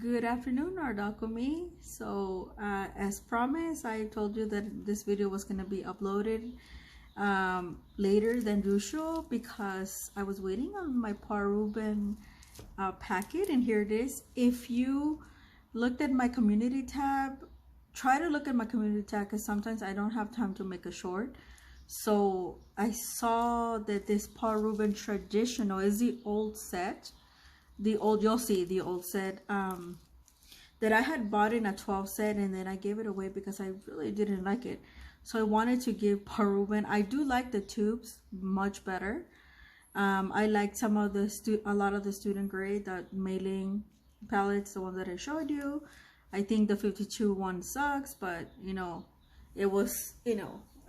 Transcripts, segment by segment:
Good afternoon, Art-Alchemy. So, as promised, I told you that this video was going to be uploaded later than usual because I was waiting on my Paul Ruben packet, and here it is. If you looked at my community tab, try to look at my community tab because sometimes I don't have time to make a short. So I saw that this Paul Ruben traditional is the old set. You'll see the old set that I had bought in a 12 set, and then I gave it away because I really didn't like it. So I wanted to give Paul Ruben. I do like the tubes much better. I like some of a lot of the student grade, that mailing palettes, the ones that I showed you. I think the 52 one sucks, but it was,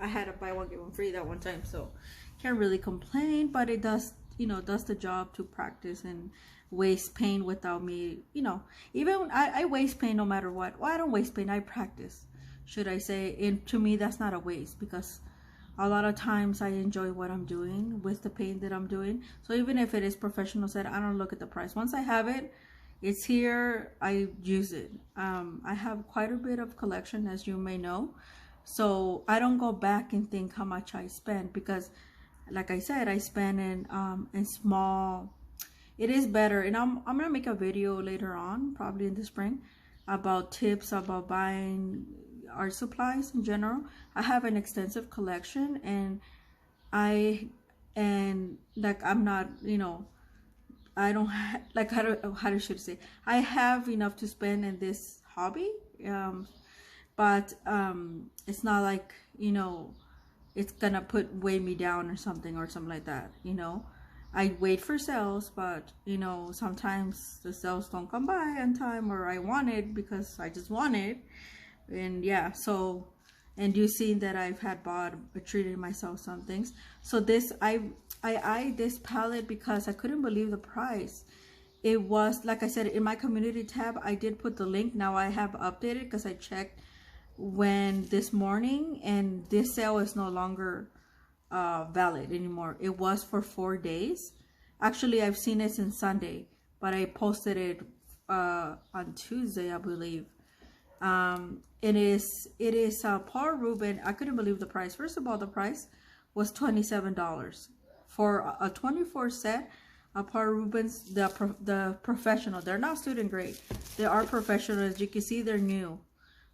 I had to buy one get one free that one time, so can't really complain. But it does, does the job to practice and waste paint without me, even I waste paint no matter what. Well, I don't waste paint, I practice, should I say. And to me, that's not a waste, because a lot of times I enjoy what I'm doing with the paint that I'm doing. So even if it is professional set, I don't look at the price. Once I have it, it's here, I use it. I have quite a bit of collection, as you may know, so I don't go back and think how much I spend, because like I said, I spend in small. It is better, and I'm gonna make a video later on, probably in the spring, about tips about buying art supplies in general. I have an extensive collection, and like I'm not, I don't like how should I say, I have enough to spend in this hobby, but it's not like it's gonna weigh me down or something like that. I wait for sales, but sometimes the sales don't come by on time, or I want it because I just want it. And yeah, so, and you've seen that I've had treated myself some things. So this, I this palette because I couldn't believe the price. It was, like I said, in my community tab, I did put the link. Now I have updated because I checked this morning, and this sale is no longer valid anymore. It was for 4 days. Actually, I've seen it since Sunday, but I posted it on Tuesday, I believe. It is Paul Ruben. I couldn't believe the price. First of all, the price was $27 for a 24 set. Paul Ruben's, the professional. They're not student grade. They are professional. As you can see, they're new.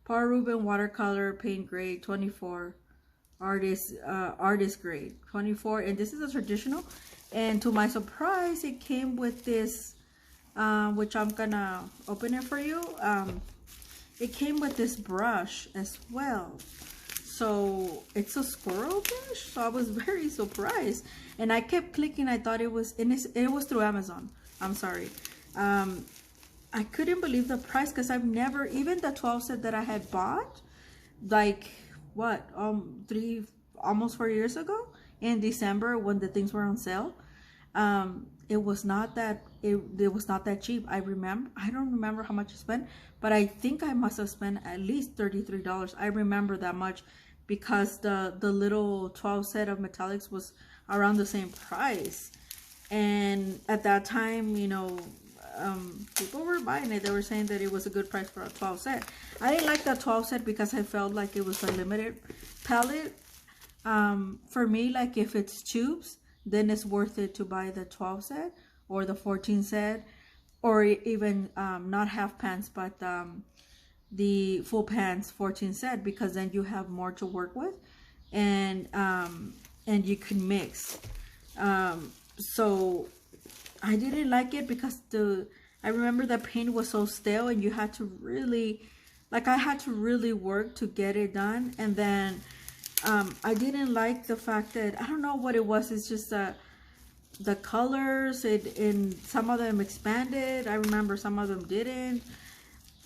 Paul Ruben watercolor paint grade 24, artist grade 24, and this is a traditional. And to my surprise, it came with this, which I'm gonna open it for you. It came with this brush as well. So it's a squirrel brush. So I was very surprised, and I kept clicking. I thought it was it was through Amazon. I'm sorry. I couldn't believe the price, because I've never, even the 12 set that I had bought, like what, almost 4 years ago in December, when the things were on sale, it was not that it was not that cheap. I don't remember how much I spent, but I think I must have spent at least $33. I remember that much, because the little 12 set of metallics was around the same price. And at that time, people were buying it. They were saying that it was a good price for a 12 set. I didn't like that 12 set because I felt like it was a limited palette. For me, like, if it's tubes, then it's worth it to buy the 12 set or the 14 set, or even not half pants, but the full pants 14 set, because then you have more to work with, and you can mix. So I didn't like it because I remember the paint was so stale, and you had to really, like, I had to really work to get it done. And then I didn't like the fact that, I don't know what it was, it's just the colors, and some of them expanded. I remember some of them didn't.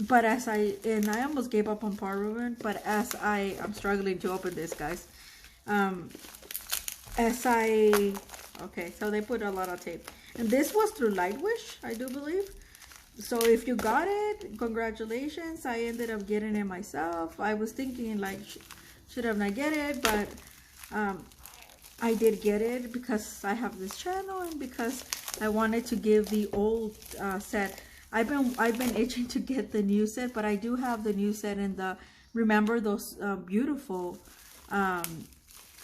But I almost gave up on Paul Ruben, but I'm struggling to open this, guys. Okay, so they put a lot of tape. And this was through Lightwish, I do believe. So if you got it, congratulations. I ended up getting it myself. I was thinking, like, should have not get it, but I did get it because I have this channel, and because I wanted to give the old set I've been itching to get the new set, but I do have the new set in the, remember those beautiful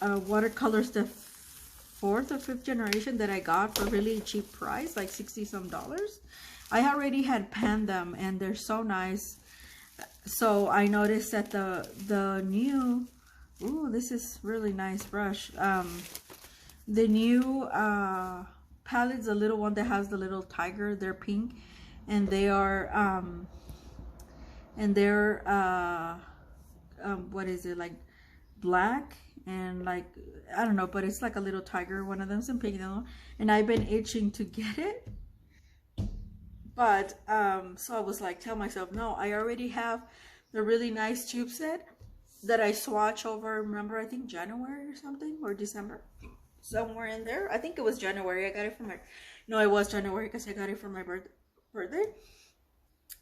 watercolors, the fourth or fifth generation that I got for really cheap price, like $60 some. I already had panned them and they're so nice. So I noticed that the new, ooh, this is really nice brush. The new palette's the little one that has the little tiger. They're pink, and they are what is it, like black and like, I don't know, but it's like a little tiger. One of them's in pink, and I've been itching to get it. But so I was like, tell myself, no, I already have the really nice tube set that I swatch over, remember, I think January or something, or December, somewhere in there. I think it was January. I got it from my, no, it was January because I got it for my birthday.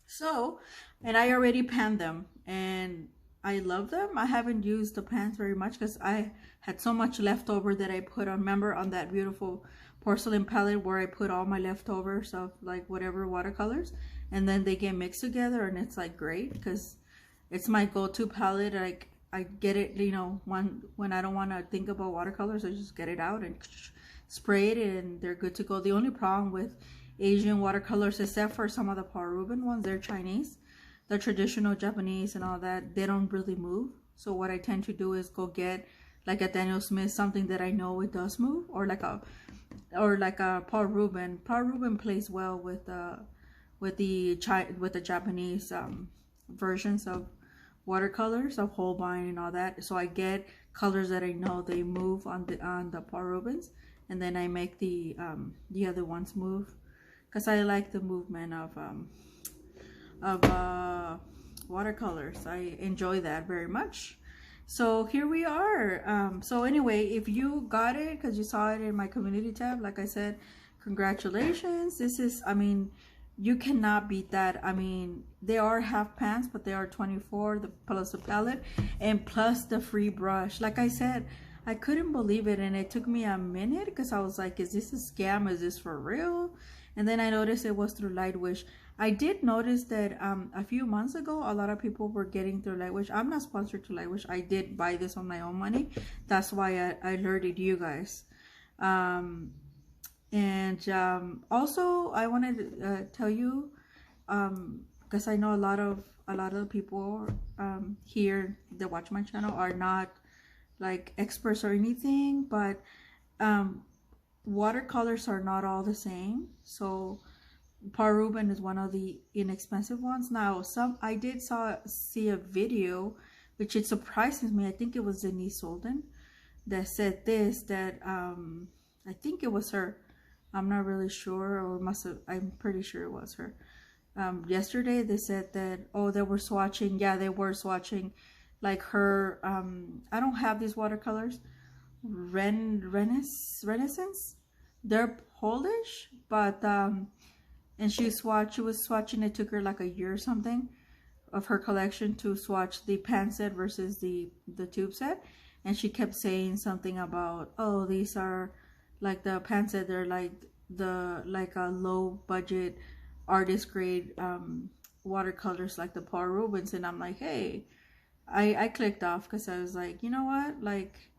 So, and I already panned them and I love them. I haven't used the pans very much because I had so much leftover that I put on, remember, on that beautiful porcelain palette where I put all my leftovers of like whatever watercolors, and then they get mixed together, and it's like great because it's my go-to palette. Like I get it, you know, when I don't want to think about watercolors, I just get it out and spray it and they're good to go. The only problem with Asian watercolors, except for some of the Paul Ruben ones, they're Chinese. The traditional Japanese and all that, they don't really move. So what I tend to do is go get like a Daniel Smith, something that I know it does move, or like a Paul Ruben. Paul Ruben plays well with the Japanese versions of watercolors, of Holbein and all that. So I get colors that I know they move on the Paul Rubens, and then I make the other ones move because I like the movement of watercolors. I enjoy that very much. So here we are. So anyway, if you got it because you saw it in my community tab, like I said, congratulations. This is, I mean, you cannot beat that. I mean, they are half pans, but they are 24 plus the palette and plus the free brush. Like I said, I couldn't believe it, and it took me a minute because I was like, is this a scam? Is this for real? And then I noticed it was through Lightwish. I did notice that a few months ago, a lot of people were getting through Lightwish. I'm not sponsored to Lightwish. I did buy this on my own money. That's why I alerted you guys. Also, I wanted to tell you, because I know a lot of people here that watch my channel are not like experts or anything, but watercolors are not all the same. So Paul Ruben is one of the inexpensive ones. Now, I did see a video, which it surprises me. I think it was Denise Solden that said this, that I think it was her. I'm not really sure, or I'm pretty sure it was her. Yesterday they said that, oh, they were swatching. Yeah, they were swatching like her, I don't have these watercolors, Renaissance. They're Polish, but and she was swatching. It took her like a year or something of her collection to swatch the pan set versus the tube set, and she kept saying something about, oh, these are like the pan set, they're like a low budget artist grade watercolors like the Paul Rubens. And I'm like, hey, I clicked off because I was like, you know what, like,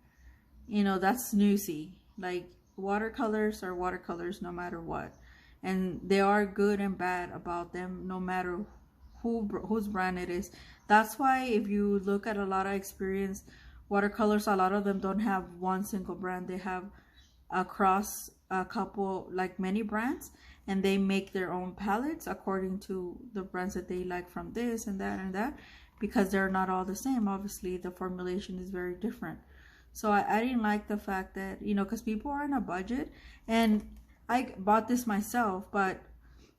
you know, that's snoozy. Like, watercolors are watercolors no matter what, and they are good and bad about them no matter whose brand it is. That's why if you look at a lot of experienced watercolors, a lot of them don't have one single brand. They have across a couple, like many brands, and they make their own palettes according to the brands that they like from this and that, because they're not all the same. Obviously the formulation is very different. So I didn't like the fact that, you know, because people are on a budget, and I bought this myself,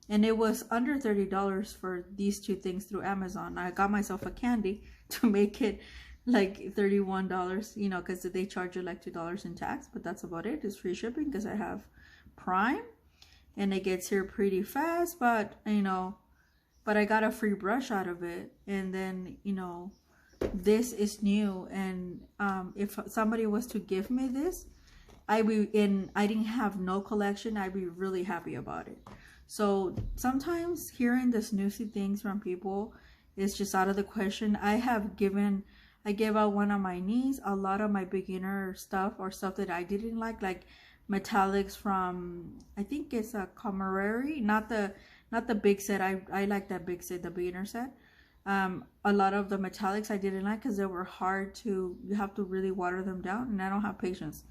and it was under $30 for these two things through Amazon. I got myself a candy to make it like $31, you know, because they charge you like $2 in tax, but that's about it. It's free shipping because I have Prime, and it gets here pretty fast. But, you know, but I got a free brush out of it. And then, you know, this is new, and if somebody was to give me this, I didn't have no collection, I'd be really happy about it. So sometimes hearing the snoozy things from people is just out of the question. I gave out one of my niece a lot of my beginner stuff, or stuff that I didn't like metallics from, I think it's a Camareri, not the big set. I like that big set, the beginner set. A lot of the metallics I didn't like because they were hard to, you have to really water them down, and I don't have patience.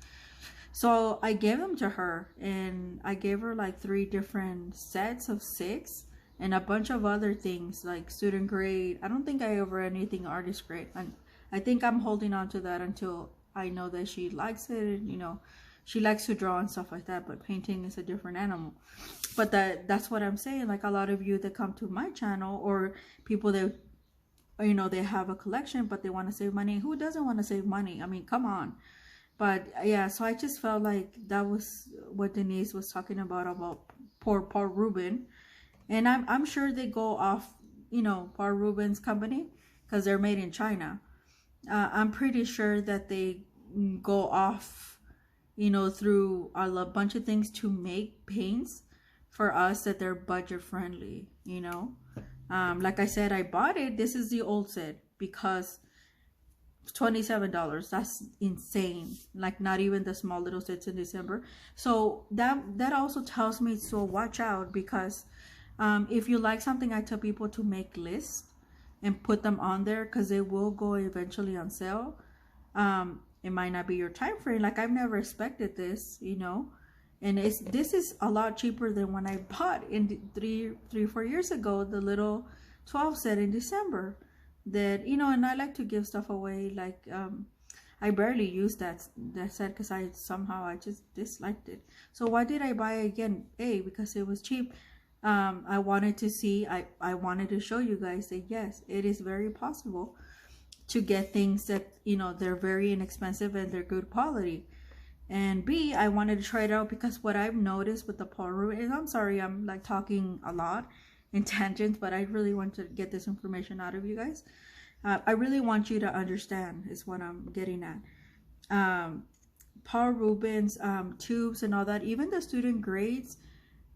So I gave them to her, and I gave her like 3 different sets of 6 and a bunch of other things like student grade. I don't think I ever anything artist grade. And I think I'm holding on to that until I know that she likes it, and, you know, she likes to draw and stuff like that, but painting is a different animal. But that's what I'm saying. Like, a lot of you that come to my channel, or people that, you know, they have a collection but they want to save money. Who doesn't want to save money? I mean, come on. But yeah, so I just felt like that was what Denise was talking about poor Paul Ruben. And I'm sure they go off, you know, Paul Ruben's company, because they're made in China. I'm pretty sure that they go off, you know, through a bunch of things to make paints for us that they're budget friendly, you know. Like I said, I bought it. This is the old set because $27. That's insane. Like, not even the small little sets in December. So that also tells me, so watch out, because if you like something, I tell people to make lists and put them on there, because they will go eventually on sale. It might not be your time frame. Like, I've never expected this, you know. And this is a lot cheaper than when I bought in 4 years ago, the little 12 set in December. That, you know, and I like to give stuff away. Like, I barely use that set because I just disliked it. So why did I buy it again? Because it was cheap. I wanted to see, I wanted to show you guys that yes, it is very possible to get things that, you know, they're very inexpensive and they're good quality. And B, I wanted to try it out because what I've noticed with the Paul Ruben, and I'm sorry, I'm like talking a lot in tangents, but I really want to get this information out of you guys. I really want you to understand is what I'm getting at. Paul Ruben's tubes and all that, even the student grades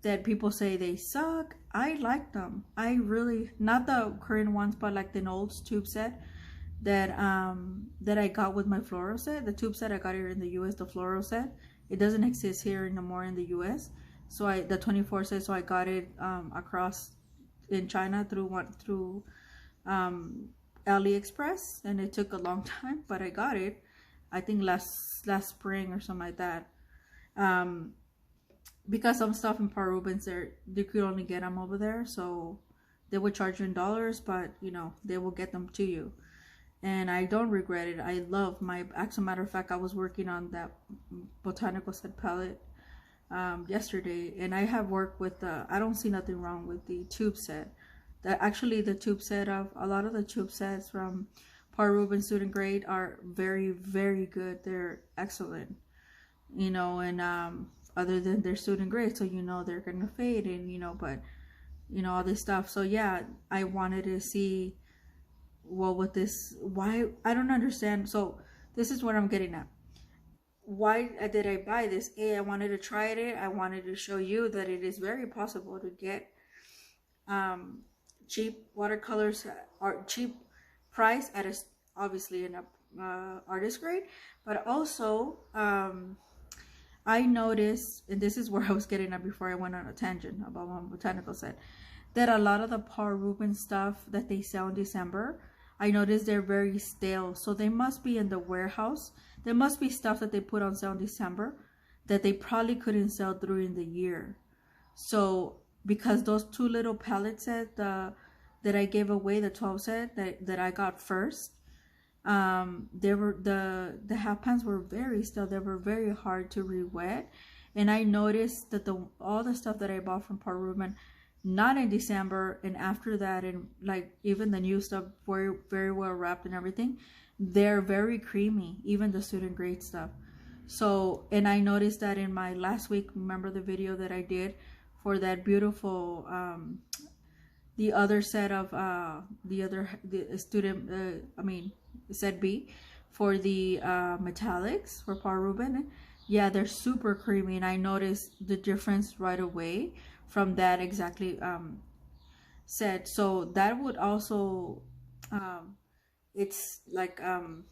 that people say they suck, I like them. I really, not the current ones, but like the old tube set that I got with my floral set. The tube set I got here in the US, the floral set, it doesn't exist here anymore in the US. So the 24 set, so I got it across in China through AliExpress, and it took a long time, but I got it. I think last spring or something like that. Because some stuff in Paul Ruben's they could only get them over there, so they would charge you in dollars, but you know, they will get them to you. And I don't regret it. I love my, as a matter of fact, I was working on that botanical set palette yesterday, and I have worked with I don't see nothing wrong with the tube set. Actually, the tube set of a lot of the tube sets from Paul Ruben student grade are very, very good. They're excellent, you know. And other than their student grade, so you know they're gonna fade, and you know, but you know, all this stuff. So yeah, I wanted to see, well, with this, why, I don't understand. So this is what I'm getting at. Why did I buy this? I wanted to try it. I wanted to show you that it is very possible to get cheap watercolors, or cheap price at obviously in a artist grade. But also I noticed, and this is where I was getting at before I went on a tangent about my botanical set, that a lot of the Paul Ruben stuff that they sell in December, I noticed they're very stale. So they must be in the warehouse. There must be stuff that they put on sale in December that they probably couldn't sell during the year. So because those 2 little palette sets that I gave away, the 12 set that I got first, they were, the half pans were very stale. They were very hard to re-wet. And I noticed that all the stuff that I bought from Paul Ruben, not in December and after that, and like even the new stuff, very, very well wrapped and everything, they're very creamy, even the student grade stuff. So, and I noticed that in my last week, remember the video that I did for that beautiful the other set of the student set B for the metallics for Paul Ruben. Yeah, they're super creamy, and I noticed the difference right away from that exactly set. So that would also it's like I'm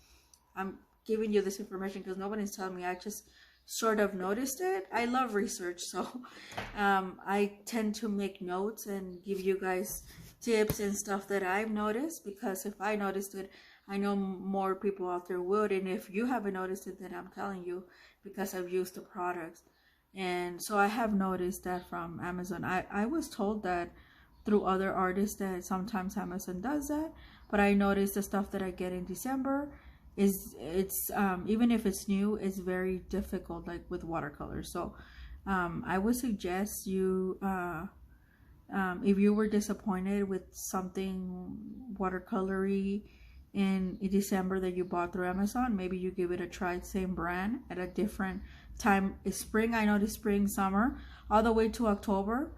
giving you this information because nobody's telling me. I just sort of noticed it. I love research, so I tend to make notes and give you guys tips and stuff that I've noticed, because if I noticed it, I know more people out there would, and if you haven't noticed it, then I'm telling you because I've used the products. And so I have noticed that from Amazon. I was told that through other artists that sometimes Amazon does that, but I noticed the stuff that I get in December is even if it's new, it's very difficult, like with watercolors. So I would suggest you if you were disappointed with something watercolory in December that you bought through Amazon, maybe you give it a try, same brand at a different time. Spring, I know the spring, summer, all the way to October,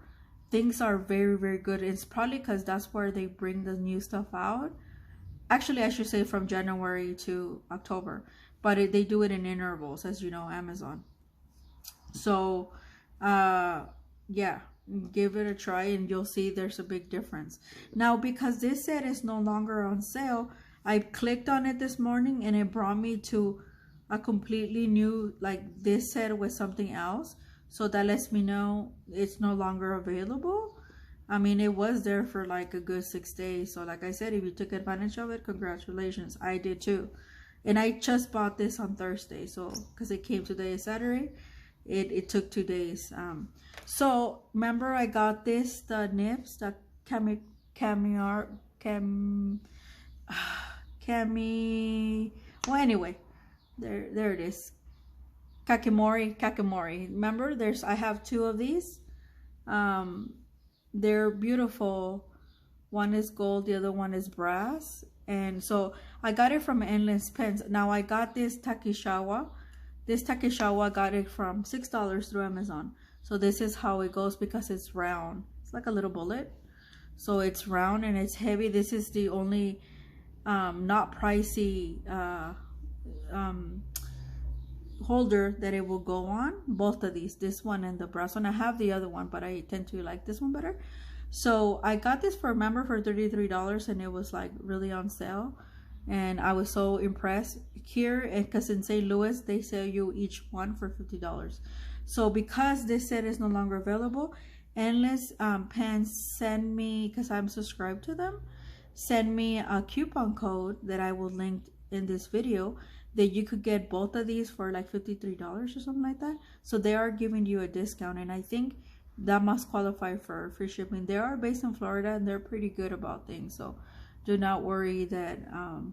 things are very, very good. It's probably because that's where they bring the new stuff out. Actually, I should say from January to October, but they do it in intervals, as you know, Amazon. So yeah, give it a try and you'll see there's a big difference. Now, because this set is no longer on sale, I clicked on it this morning and it brought me to a completely new, like this set with something else. So that lets me know it's no longer available. I mean, it was there for like a good 6 days. So like I said, if you took advantage of it, congratulations. I did too. And I just bought this on Thursday. So because it came today is Saturday, it took 2 days. So remember I got this, the nibs, the well, anyway, there it is. Kakimori. Remember, I have 2 of these. They're beautiful. One is gold, the other one is brass. And so I got it from Endless Pens. Now I got this Takeshiwa. This Takeshiwa, got it from $6 through Amazon. So this is how it goes because it's round. It's like a little bullet. So it's round and it's heavy. This is the only not pricey holder that it will go on. Both of these, this one and the brass one. I have the other one, but I tend to like this one better. So I got this for $33 and it was like really on sale. And I was so impressed here, because in St. Louis they sell you each one for $50. So because this set is no longer available, Endless Pens send me, because I'm subscribed to them, send me a coupon code that I will link in this video, that you could get both of these for like $53 or something like that. So they are giving you a discount, and I think that must qualify for free shipping. They are based in Florida and they're pretty good about things. So do not worry that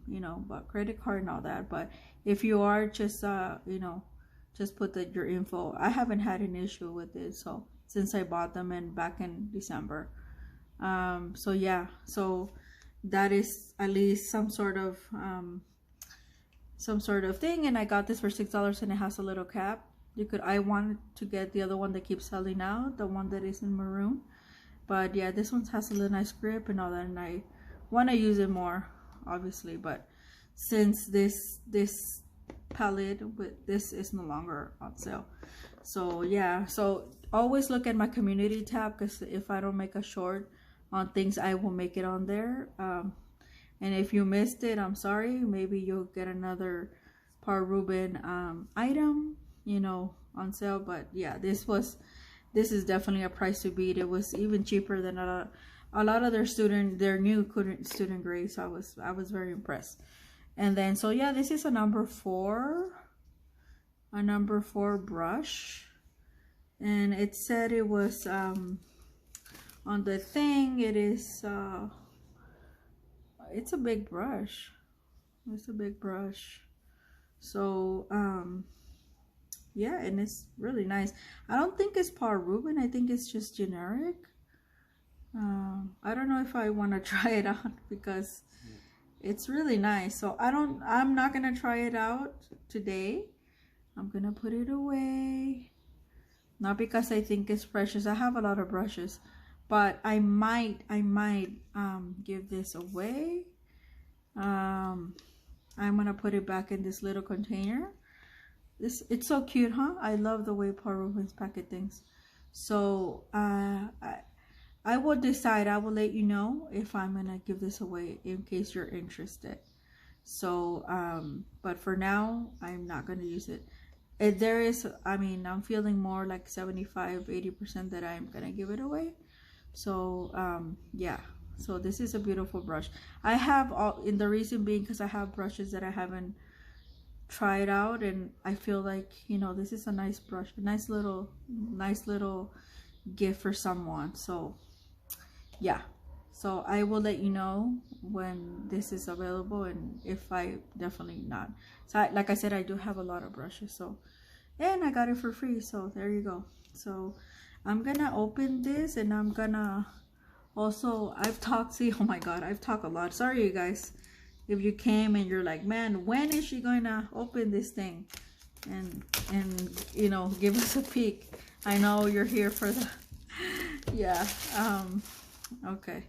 you know, about credit card and all that. But if you are, just you know, just put your info. I haven't had an issue with it, so since I bought them back in December. So yeah, so that is at least some sort of thing. And I got this for $6 and it has a little cap. I wanted to get the other one that keeps selling out, the one that is in maroon, but yeah, this one has a little nice grip and all that, and I want to use it more, obviously. But since this palette with this is no longer on sale, so yeah, so always look at my community tab, because if I don't make a short on things, I will make it on there. And if you missed it, I'm sorry. Maybe you'll get another Paul Ruben item, you know, on sale. But yeah, this is definitely a price to beat. It was even cheaper than a lot of their new student grades. So I was very impressed. And then, so yeah, this is a number 4 brush, and it said it was on the thing, it is it's a big brush. It's a big brush. So yeah, and it's really nice. I don't think it's Paul Ruben. I think it's just generic. I don't know if I want to try it out because it's really nice. So I'm not gonna try it out today. I'm gonna put it away. Not because I think it's precious. I have a lot of brushes, but I might give this away. I'm gonna put it back in this little container. It's so cute, huh? I love the way Paul Ruben's packet things. So I will decide. I will let you know if I'm gonna give this away in case you're interested. So but for now, I'm not gonna use it. There is, I mean, I'm feeling more like 75-80% that I'm gonna give it away. So yeah, so this is a beautiful brush. I have all, in the reason being because I have brushes that I haven't tried out, and I feel like, you know, this is a nice brush, a nice little gift for someone. So yeah, so I will let you know when this is available, and if I definitely not. So like I said, I do have a lot of brushes, so, and I got it for free, so there you go. So I'm gonna open this, and I'm gonna also, I've talked, see, oh my god, I've talked a lot. Sorry you guys if you came and you're like, man, when is she going to open this thing and you know, give us a peek. I know you're here for the yeah. Okay,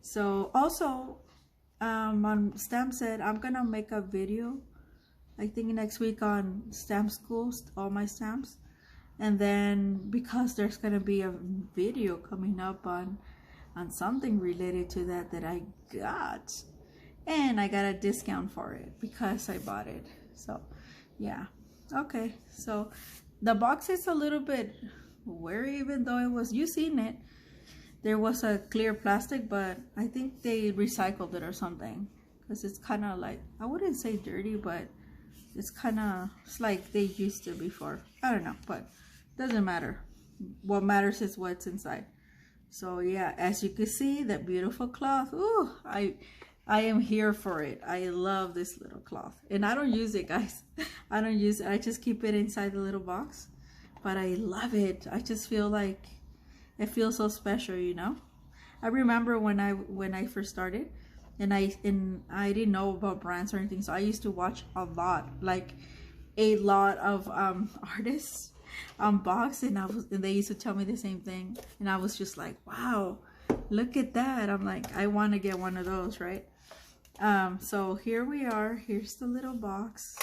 so also on stamp set, I'm gonna make a video, I think next week, on stamp schools, all my stamps. And then because there's gonna be a video coming up on something related to that I got, and I got a discount for it because I bought it. So yeah, okay, so the box is a little bit weird, even though it was, you seen it, there was a clear plastic, but I think they recycled it or something, because it's kind of like, I wouldn't say dirty, but it's kind of, it's like they used it before. I don't know, but doesn't matter. What matters is what's inside. So yeah, as you can see, that beautiful cloth. Ooh, I am here for it. I love this little cloth, and I don't use it, guys. I don't use it. I just keep it inside the little box, but I love it. I just feel like it feels so special, you know. I remember when I first started, and I didn't know about brands or anything, so I used to watch a lot, like a lot of artists unbox, and they used to tell me the same thing, and I was just like, wow, look at that. I'm like, I want to get one of those, right? So here we are. Here's the little box.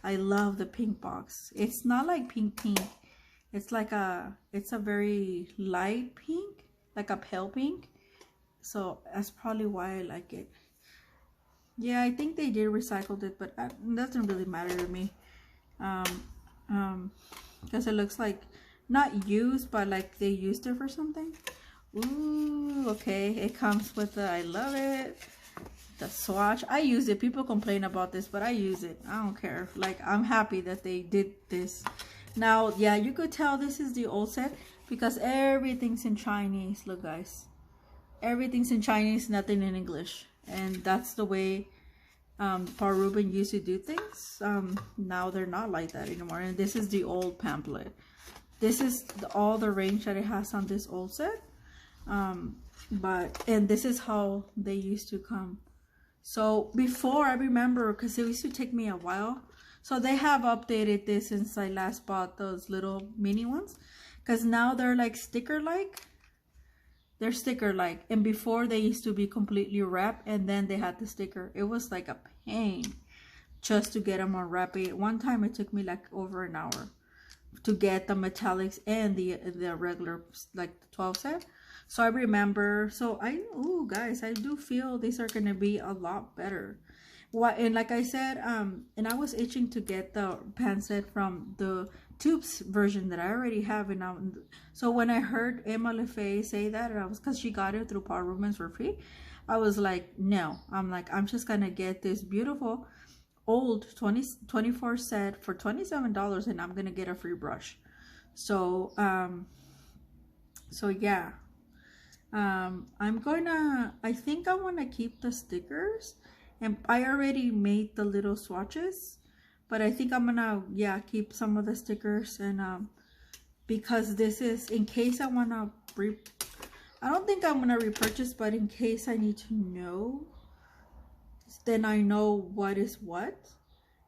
I love the pink box. It's not like pink, it's like it's a very light pink, like a pale pink, so that's probably why I like it. Yeah, I think they did recycle it, but it doesn't really matter to me, because it looks like not used, but like they used it for something. Ooh, okay, it comes with the, I love it, the swatch. I use it. People complain about this, but I use it. I don't care. Like, I'm happy that they did this. Now, yeah, you could tell this is the old set because everything's in Chinese. Look, guys, everything's in Chinese, nothing in English, and that's the way Paul Ruben used to do things. Now they're not like that anymore, and this is the old pamphlet. This is all the range that it has on this old set, and this is how they used to come. So before, I remember, because it used to take me a while, so they have updated this since I last bought those little mini ones, because now they're like sticker-like. They're sticker-like, and before they used to be completely wrapped, and then they had the sticker. It was like a pain just to get them unwrapped. One time it took me like over an hour to get the metallics and the regular, like the 12 set. So I remember, so ooh, guys, I do feel these are gonna be a lot better. And like I said, and I was itching to get the pan set from the tubes version that I already have, and so when I heard Emma LeFay say that, and I was, because she got it through Paul Ruben's for free, I was like, no, I'm like, I'm just gonna get this beautiful old 24 set for $27, and I'm gonna get a free brush. So so yeah, I think I want to keep the stickers, and I already made the little swatches, but I think I'm gonna, yeah, keep some of the stickers, and because this is in case I want to I don't think I'm gonna repurchase, but in case I need to know, then I know what is what.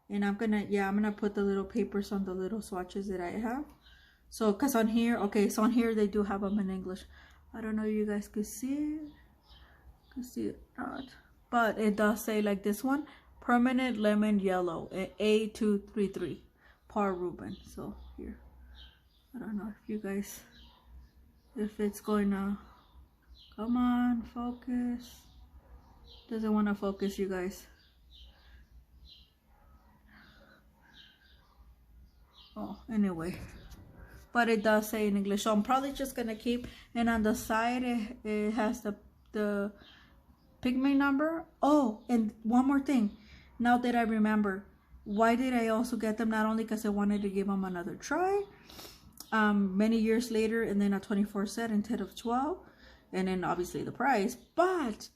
And I'm gonna put the little papers on the little swatches that I have. So because on here, okay, so on here they do have them in English. I don't know if you guys could see it or not, but it does say, like this one, permanent lemon yellow, A233, Paul Ruben. So here, I don't know if you guys if it's going to, come on, focus. Doesn't want to focus, you guys. Oh, anyway, but it does say in English, so I'm probably just gonna keep. And on the side it has the pigment number. Oh, and one more thing, now that I remember, why did I also get them? Not only because I wanted to give them another try many years later, and then a 24 set instead of 12, and then obviously the price, but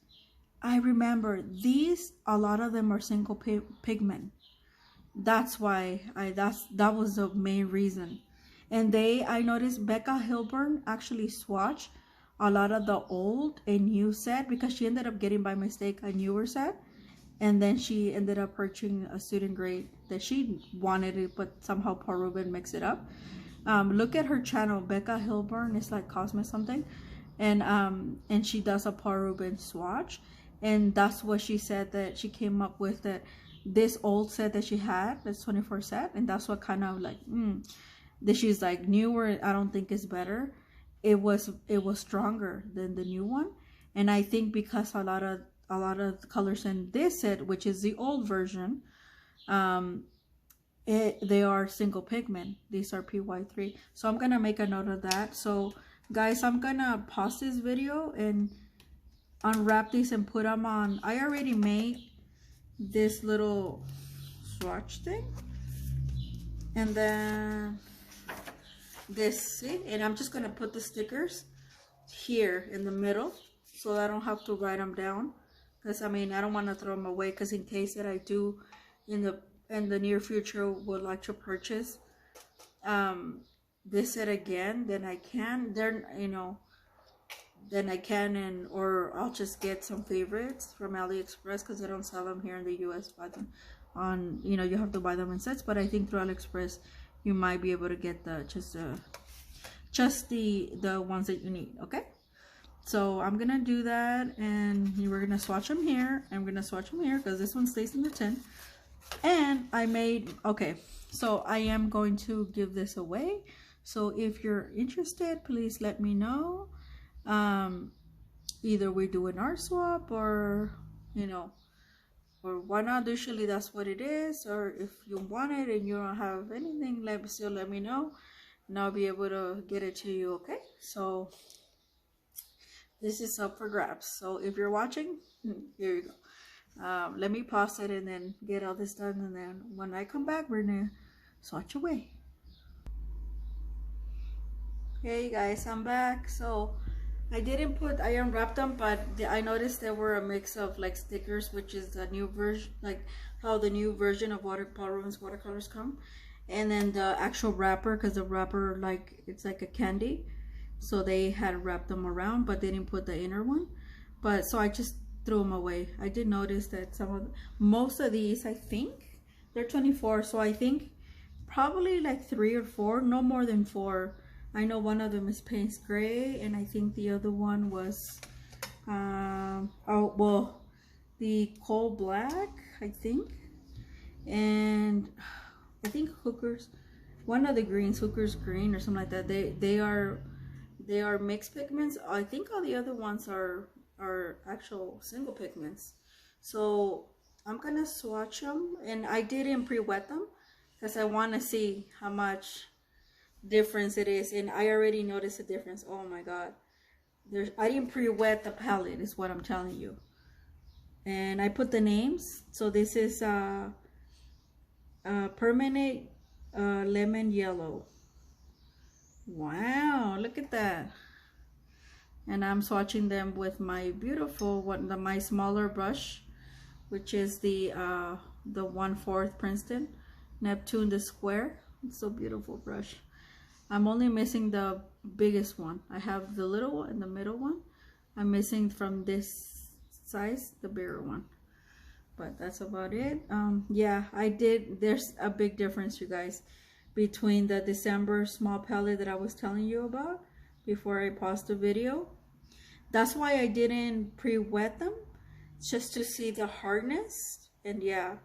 I remember these, a lot of them are single pigment. That's why that was the main reason. And I noticed Becca Hilburn actually swatched a lot of the old and new set, because she ended up getting by mistake a newer set, and then she ended up purchasing a student grade that she wanted it, but somehow Paul Ruben mixed it up. Look at her channel, Becca Hilburn. It's like Cosme something, and she does a Paul Ruben swatch, and that's what she said, that she came up with, that this old set that she had, this 24 set, and that's what kind of like that she's like, newer I don't think is better. It was stronger than the new one. And I think because a lot of the colors in this set, which is the old version, they are single pigment. These are PY3. So I'm gonna make a note of that. So guys, I'm gonna pause this video and unwrap these and put them on. I already made this little swatch thing, and then this, see, and I'm just gonna put the stickers here in the middle so I don't have to write them down, because I mean I don't want to throw them away, because in case that I do in the near future would like to purchase this set again, then I can, then I can, and or I'll just get some favorites from AliExpress, because they don't sell them here in the US. But on, you have to buy them in sets, but I think through AliExpress you might be able to get just the ones that you need. Okay, so I'm gonna do that, and we're gonna swatch them here. I'm gonna swatch them here because this one stays in the tin. And I made, okay, so I am going to give this away. So if you're interested, please let me know. Either we do an art swap, or or why not, usually that's what it is. Or if you want it and you don't have anything, still let me know, and I'll be able to get it to you. Okay, so this is up for grabs. So if you're watching, here you go. Let me pause it and then get all this done, and then when I come back, we're gonna swatch away. Hey guys, I'm back. So I unwrapped them, but I noticed there were a mix of like stickers, which is the new version, like how the new version of Paul Ruben's watercolors come, and then the actual wrapper, because the wrapper, like, it's like a candy, so they had wrapped them around, but they didn't put the inner one. But so I just threw them away. I did notice that most of these, I think they're 24, so I think probably like 3 or 4, no more than 4. I know one of them is Payne's Gray, and I think the other one was the Coal Black, I think, and I think Hooker's, one of the greens, Hooker's Green or something like that. They are mixed pigments. I think all the other ones are actual single pigments. So I'm gonna swatch them, and I didn't pre-wet them because I want to see how much difference it is, and I already noticed a difference. Oh my god, I didn't pre-wet the palette, is what I'm telling you. And I put the names. So this is Permanent Lemon Yellow. Wow, look at that. And I'm swatching them with my beautiful my smaller brush, which is the 1/4 Princeton Neptune the square. It's so beautiful brush. I'm only missing the biggest one. I have the little one and the middle one. I'm missing from this size the bigger one, but that's about it. Yeah, there's a big difference, you guys, between the December small palette that I was telling you about before I paused the video. That's why I didn't pre-wet them, just to see the hardness. And yeah,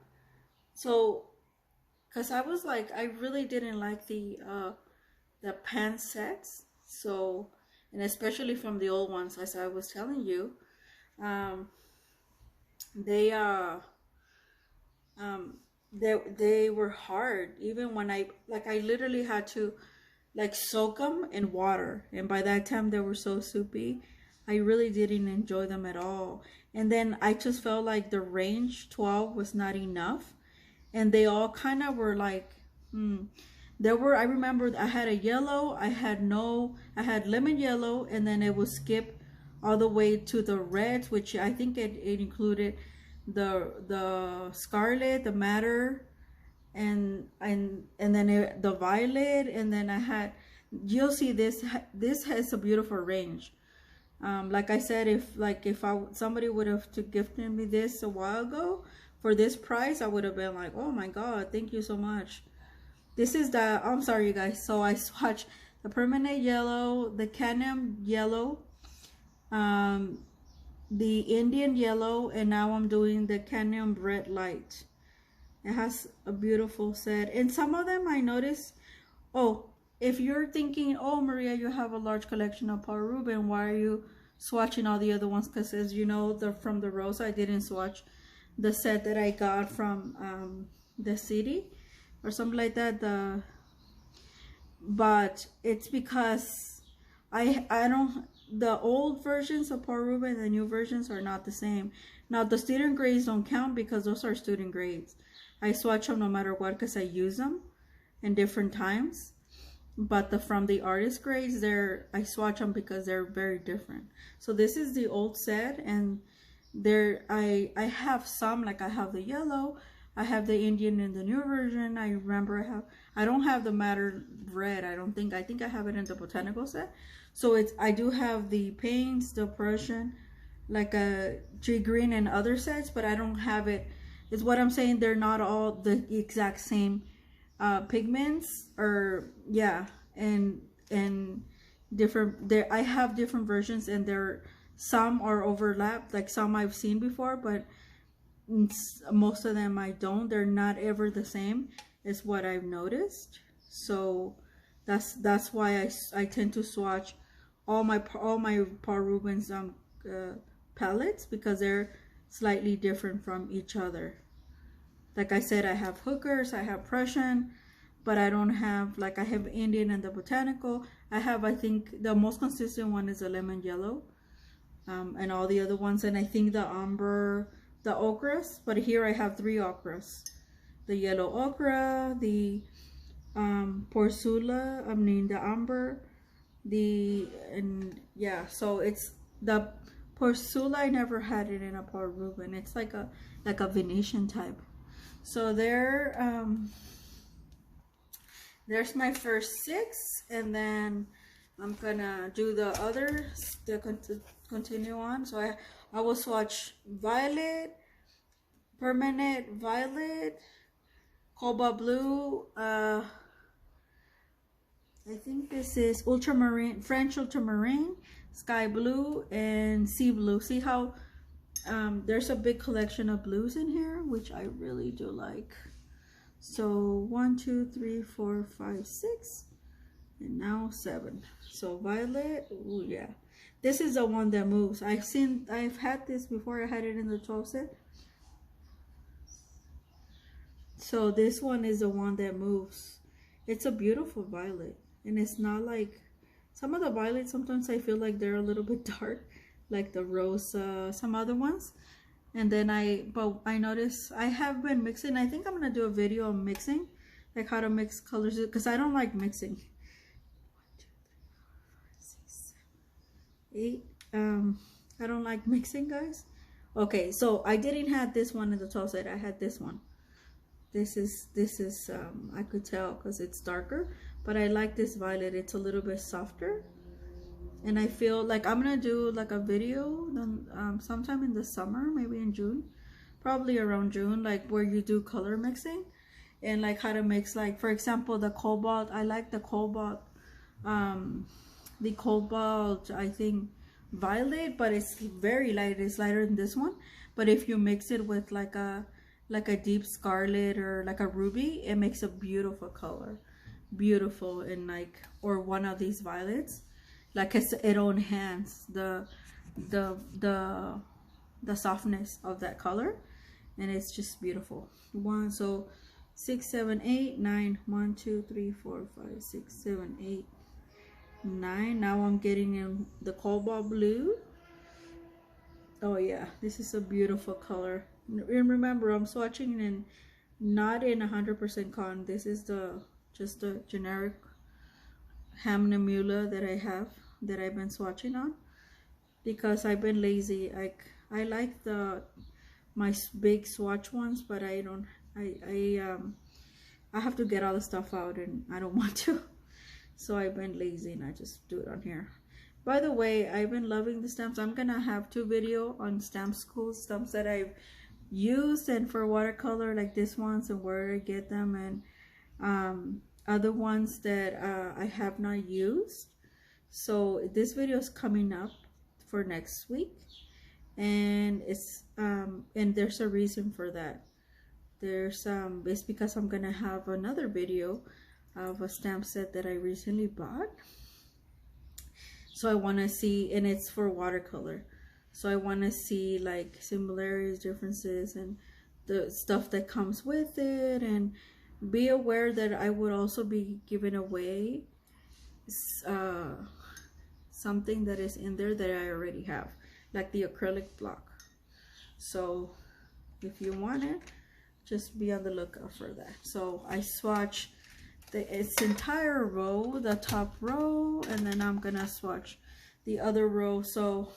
so because I was like, I really didn't like the pen sets, so and especially from the old ones, as I was telling you, um, they um, they were hard. Even when I literally had to like soak them in water, and by that time they were so soupy. I really didn't enjoy them at all. And then I just felt like the range 12 was not enough, and they all kind of were like, there were, I remember I had a yellow, I had lemon yellow, and then it would skip all the way to the reds, which I think it included the scarlet, the madder, and then the violet, and then I had, you'll see this has a beautiful range. Like I said, if somebody would have to gifted me this a while ago for this price, I would have been like, oh my god, thank you so much. This is the, I'm sorry you guys, so I swatched the permanent yellow, the cadmium yellow, the Indian yellow, and now I'm doing the cadmium red light. It has a beautiful set, and some of them I noticed. Oh, if you're thinking, oh Maria, you have a large collection of Paul Ruben, why are you swatching all the other ones? Because as you know, from the Rosa, I didn't swatch the set that I got from the city or something like that. But it's because I don't, the old versions of Paul Ruben and the new versions are not the same. Now the student grades don't count because those are student grades. I swatch them no matter what because I use them in different times. But from the artist grades, I swatch them because they're very different. So this is the old set, and I have some, like I have the yellow, I have the Indian in the new version. I remember I don't have the madder red. I think I have it in the botanical set. So I do have the paints, the Prussian, like a tree green and other sets, but I don't have it. It's what I'm saying. They're not all the exact same pigments, or yeah, and different. I have different versions, and some are overlapped. Like some I've seen before, but most of them I don't. They're not ever the same, is what I've noticed. So that's why I tend to swatch all my Paul Ruben's palettes, because they're slightly different from each other. Like I said, I have hookers, I have Prussian, but I don't have, like I have Indian and the botanical. I think the most consistent one is the lemon yellow, and all the other ones, and I think the umber, the ochras, but here I have 3 ochras. The yellow ochre, the porcula, the umber, and yeah, so it's the porcula. I never had it in a Paul Ruben. It's like a Venetian type. So there's my first 6, and then I'm gonna do the others to continue on. So I will swatch violet, permanent violet, cobalt blue, I think this is ultramarine, French ultramarine, sky blue, and sea blue. See how there's a big collection of blues in here, which I really do like. So 1, 2, 3, 4, 5, 6, and now 7. So violet, oh yeah, this is the one that moves. I've had this before. I had it in the 12 set. So this one is the one that moves. It's a beautiful violet, and it's not like some of the violets. Sometimes I feel like they're a little bit dark, like the Rosa, some other ones. And then but I notice I have been mixing. I think I'm gonna do a video on mixing, like how to mix colors, because I don't like mixing. 1, 2, 3, 4, 5, 6, 7, 8. I don't like mixing, guys. Okay, so I didn't have this one in the 12 set. I had this one. This is I could tell because it's darker, but I like this violet. It's a little bit softer. And I feel like I'm gonna do like a video sometime in the summer, maybe in June, probably around June, like where you do color mixing and like how to mix, like for example the cobalt. I like the cobalt, I think violet, but it's very light. It's lighter than this one. But if you mix it with like a deep scarlet or like a ruby, it makes a beautiful color, beautiful. And like, or one of these violets, like it enhances the the softness of that color, and it's just beautiful. So 6, 7, 8, 9. 1, 2, 3, 4, 5, 6, 7, 8, 9. Now I'm getting in the cobalt blue. Oh yeah, this is a beautiful color. And remember, I'm swatching in not in 100% cotton. This is just the generic Hamnamula that I have, that I've been swatching on, because I've been lazy. I like my big swatch ones, but I don't. I have to get all the stuff out, and I don't want to. So I've been lazy, and I just do it on here. By the way, I've been loving the stamps. I'm gonna have 2 videos on stamp school, stamps that I've used and for watercolor, like this ones and where I get them, and other ones that I have not used. So this video is coming up for next week, and it's and there's a reason for that. It's because I'm gonna have another video of a stamp set that I recently bought. So I want to see, and it's for watercolor, so I want to see like similarities, differences, and the stuff that comes with it, and be aware that I would also be giving away something that is in there that I already have, like the acrylic block. So if you want it, just be on the lookout for that. So I swatch its entire row, the top row, and then I'm gonna swatch the other row. So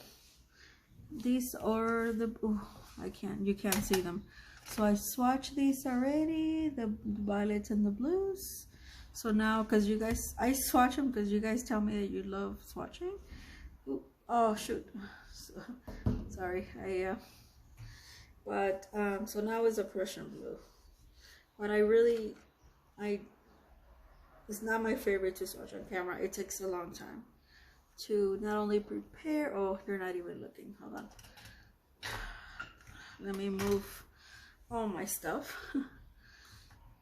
these are you can't see them. So I swatched these already, the violets and the blues. So now, because you guys, I swatch them because you guys tell me that you love swatching. Ooh, oh shoot, sorry. So now it's a Prussian blue, but it's not my favorite to swatch on camera. It takes a long time to not only prepare. Oh, you're not even looking. Hold on. Let me move all my stuff.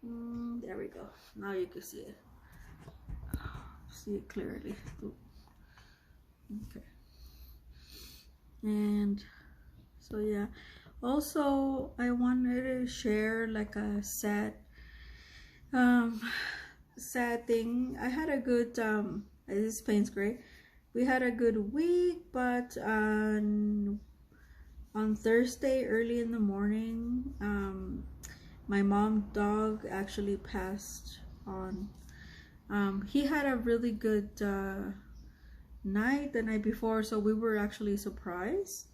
There we go. Now you can see it. See it clearly. Ooh. Okay. And so yeah. Also, I wanted to share like a sad thing. I had a good this paint's great. We had a good week, but on Thursday early in the morning, my mom's dog actually passed on. He had a really good night the night before, so we were actually surprised.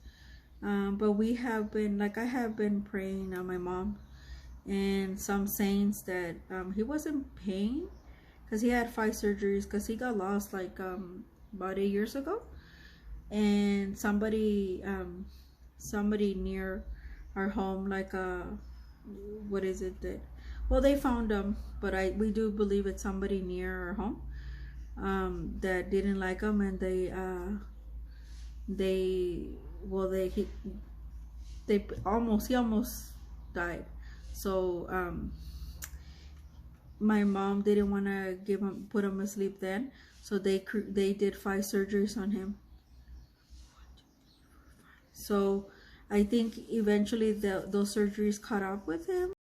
But we have been, like, I have been praying on my mom and some saints that he was in pain, because he had 5 surgeries, because he got lost like about 8 years ago, and somebody near our home, like what is it that, well, they found him, but we do believe it's somebody near our home that didn't like him, and he almost died. So my mom didn't want to put him asleep then, so they did 5 surgeries on him. So I think eventually those surgeries caught up with him.